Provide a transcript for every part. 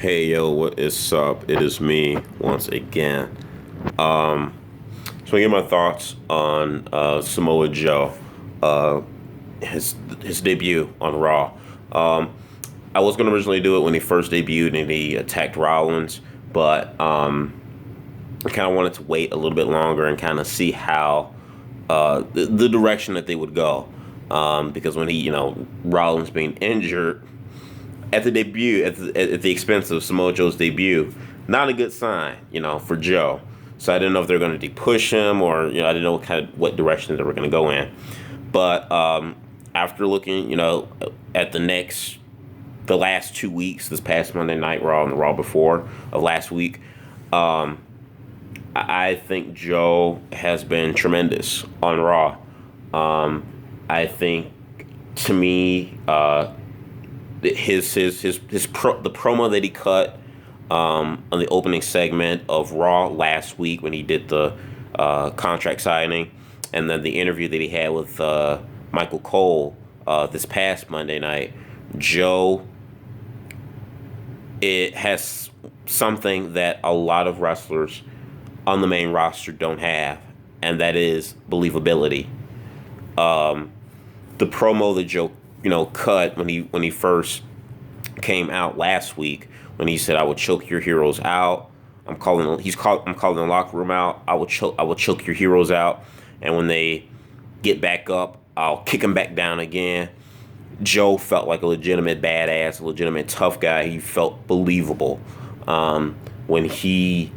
Hey yo, what is up? It is me once again. Um, so I get my thoughts on Samoa Joe, uh, his debut on Raw. Um, I was gonna originally do it when he first debuted and he attacked Rollins, but I kind of wanted to wait a little bit longer and kind of see how the direction that they would go. Because when Rollins being injured at the debut, at the expense of Samoa Joe's debut, not a good sign, for Joe. So I didn't know if they were going to push him or, I didn't know what direction they were going to go in. But after looking, at the last 2 weeks, this past Monday Night Raw and the Raw before of last week, I think Joe has been tremendous on Raw. I think, to me, the promo that he cut on the opening segment of Raw last week when he did the contract signing, and then the interview that he had with Michael Cole this past Monday night, Joe, it has something that a lot of wrestlers on the main roster don't have, and that is believability. The promo that Joe, cut when he first came out last week, when he said, "I will choke your heroes out." I'm calling the locker room out. I will choke your heroes out, and when they get back up, I'll kick them back down again. Joe felt like a legitimate badass, a legitimate tough guy. He felt believable when he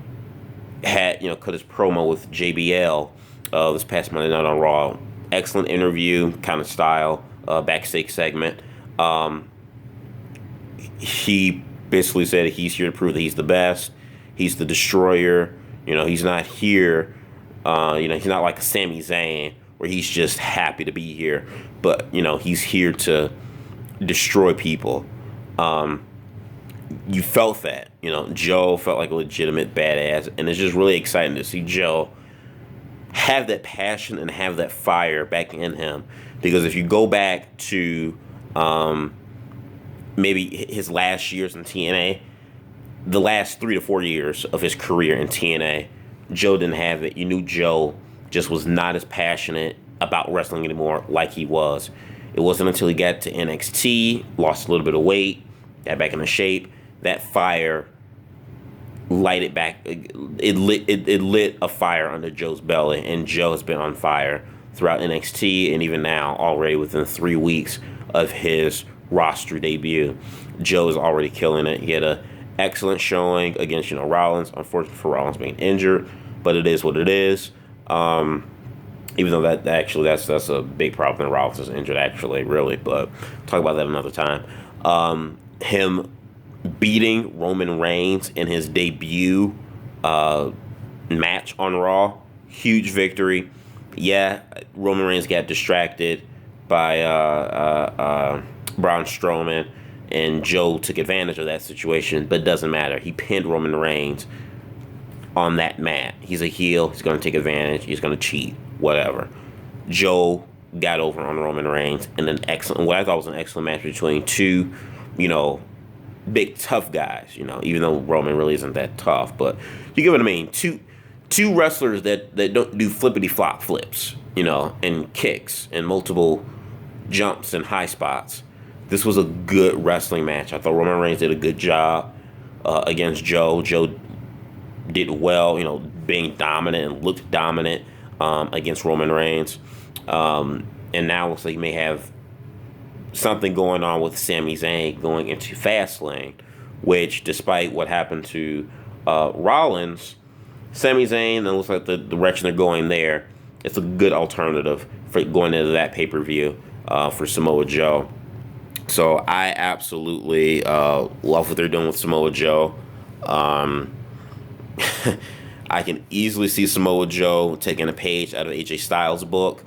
had cut his promo with JBL this past Monday night on Raw. Excellent interview, kind of style, backstage segment. He basically said he's here to prove that he's the best. He's the destroyer. He's not here. He's not like a Sami Zayn where he's just happy to be here. But, he's here to destroy people. You felt that. Joe felt like a legitimate badass. And it's just really exciting to see Joe have that passion and have that fire back in him. Because if you go back to maybe his last years in TNA, the last 3 to 4 years of his career in TNA, Joe didn't have it. You knew Joe just was not as passionate about wrestling anymore like he was. It wasn't until he got to NXT, lost a little bit of weight, got back into shape, that fire lighted back. It lit a fire under Joe's belly, and Joe has been on fire throughout NXT and even now, already within 3 weeks of his roster debut. Joe is already killing it. He had an excellent showing against Rollins. Unfortunately for Rollins being injured, but it is what it is. Even though that's a big problem that Rollins is injured, actually, really. But talk about that another time. Him beating Roman Reigns in his debut match on Raw, huge victory. Yeah, Roman Reigns got distracted by Braun Strowman, and Joe took advantage of that situation, but it doesn't matter. He pinned Roman Reigns on that mat. He's a heel. He's going to take advantage. He's going to cheat, whatever. Joe got over on Roman Reigns in what I thought was an excellent match between two, big tough guys, even though Roman really isn't that tough, but you get what I mean. Two wrestlers that don't do flippity flop flips, and kicks and multiple jumps and high spots. This was a good wrestling match. I thought Roman Reigns did a good job against Joe. Joe did well, being dominant and looked dominant against Roman Reigns. And now it looks like he may have something going on with Sami Zayn going into Fastlane, which, despite what happened to Rollins, Sami Zayn, and it looks like the direction they're going there, it's a good alternative for going into that pay-per-view for Samoa Joe. So I absolutely love what they're doing with Samoa Joe. I can easily see Samoa Joe taking a page out of AJ Styles' book,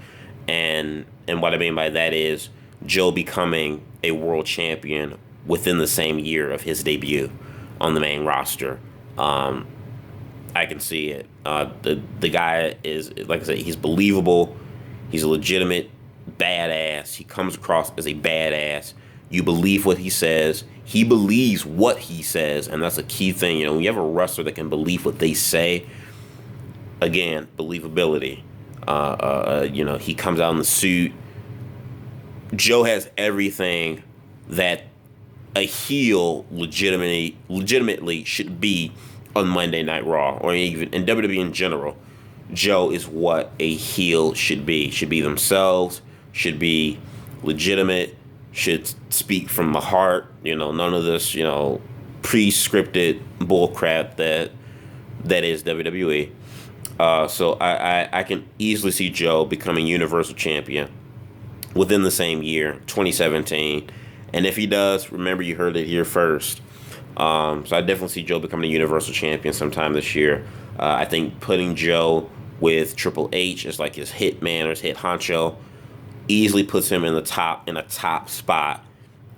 and what I mean by that is Joe becoming a world champion within the same year of his debut on the main roster. I can see it. The guy is, like I said, he's believable. He's a legitimate badass. He comes across as a badass. You believe what he says. He believes what he says, and that's a key thing. When you have a wrestler that can believe what they say, again, believability. He comes out in the suit. Joe has everything that a heel legitimately should be on Monday Night Raw, or even in WWE in general. Joe is what a heel should be. Should be themselves, should be legitimate, should speak from the heart. None of this, pre-scripted bullcrap that is WWE. So I can easily see Joe becoming Universal Champion within the same year, 2017. And if he does, remember you heard it here first. So I definitely see Joe becoming a Universal Champion sometime this year. I think putting Joe with Triple H as like his hit man or his hit honcho easily puts him in a top spot.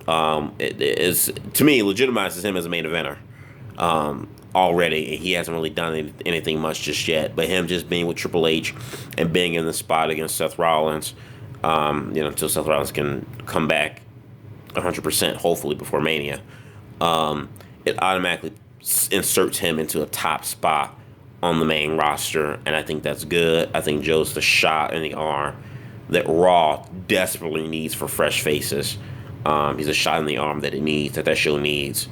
It is, to me, legitimizes him as a main eventer already. He hasn't really done anything much just yet, but him just being with Triple H and being in the spot against Seth Rollins, until Seth Rollins can come back 100%, hopefully before Mania, it automatically inserts him into a top spot on the main roster, and I think that's good. I think Joe's the shot in the arm that Raw desperately needs for fresh faces. He's a shot in the arm that show needs.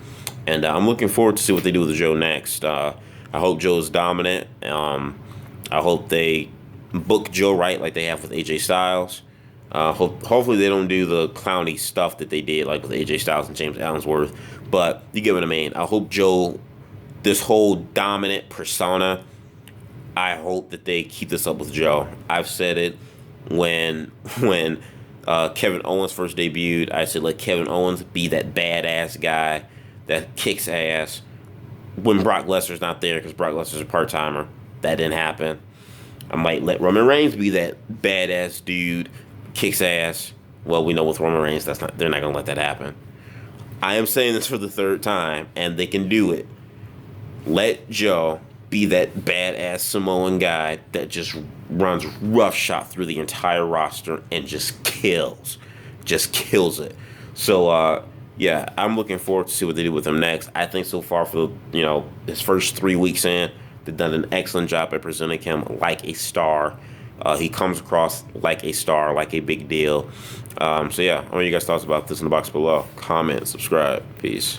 And I'm looking forward to see what they do with Joe next. I hope Joe's dominant. I hope they book Joe right like they have with AJ Styles. Hopefully they don't do the clowny stuff that they did like with AJ Styles and James Ellsworth. But you get what I mean. I hope Joe, this whole dominant persona, I hope that they keep this up with Joe. I've said it when Kevin Owens first debuted. I said let Kevin Owens be that badass guy that kicks ass when Brock Lesnar's not there, because Brock Lesnar's a part-timer. That didn't happen. I might let Roman Reigns be that badass dude, kicks ass. Well, we know with Roman Reigns, they're not going to let that happen. I am saying this for the third time, and they can do it. Let Joe be that badass Samoan guy that just runs roughshod through the entire roster and just kills it. So, yeah, I'm looking forward to see what they do with him next. I think so far for, his first 3 weeks in, they've done an excellent job at presenting him like a star. He comes across like a star, like a big deal. So, yeah, I want you guys' thoughts about this in the box below. Comment, subscribe. Peace.